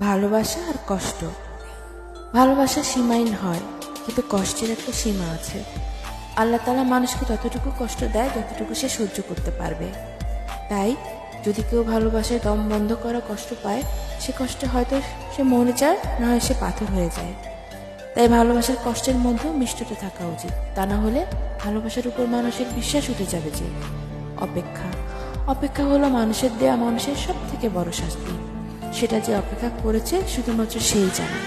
ভালোবাসা আর কষ্ট। ভালোবাসা সীমাহীন হয়, কিন্তু কষ্টের একটা সীমা আছে। আল্লাহ তাআলা মানুষকে ততটুকু কষ্ট দেয় যতটুকু সে সহ্য করতে পারবে। তাই যদি কেউ ভালোবাসায় দম বন্ধ করা কষ্ট পায়, সে কষ্টে হয়তো সে মরে যায়, না হয় সে পাথর হয়ে যায়। তাই ভালোবাসার কষ্টের মধ্যেও মিষ্টতা থাকা উচিত। তা না হলে ভালোবাসার উপর মানুষের বিশ্বাস উঠে যাবে। যে অপেক্ষা অপেক্ষা হলো মানুষের দেয়া মানুষের সব থেকে বড় শাস্তি। সেটা যে অপেক্ষা করেছে শুধুমাত্র সেই জানে।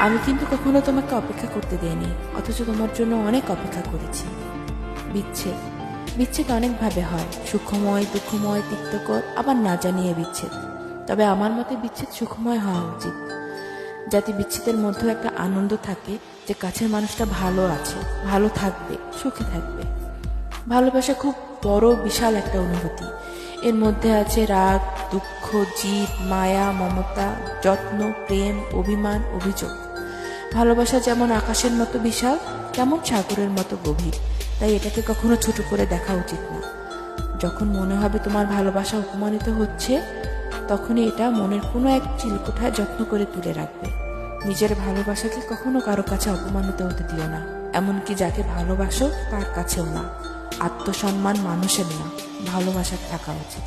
আমি কিন্তু কখনো তোমাকে অপেক্ষা করতে দেইনি, অথচ তোমার জন্য অনেক অপেক্ষা করেছি। বিচ্ছেদ বিচ্ছেদ অনেকভাবে হয়, সুখময়, দুঃখময়, তিক্তকর, আবার না জানিয়ে বিচ্ছেদ। তবে আমার মতে বিচ্ছেদ সুখময় হওয়া উচিত, যাতে বিচ্ছেদের মধ্যেও একটা আনন্দ থাকে যে কাছের মানুষটা ভালো আছে, ভালো থাকবে, সুখে থাকবে। ভালোবাসা খুব বড় বিশাল একটা অনুভূতি। এর মধ্যে আছে রাগ, দুঃখ, জিদ, মায়া, মমতা, যত্ন, প্রেম, অভিমান, অভিযোগ। ভালোবাসা যেমন আকাশের মতো বিশাল, তেমন সাগরের মতো গভীর। তাই এটাকে কখনো ছোট করে দেখা উচিত না। যখন মনে হবে তোমার ভালোবাসা অপমানিত হচ্ছে, তখনই এটা মনের কোনো এক চিলকোঠায় যত্ন করে তুলে রাখবে। নিজের ভালোবাসাকে কখনো কারো কাছে অপমানিত হতে দিও না, এমনকি যাকে ভালোবাসো তার কাছেও না। আত্মসম্মান মানুষের না, ভালোবাসার থাকা উচিত।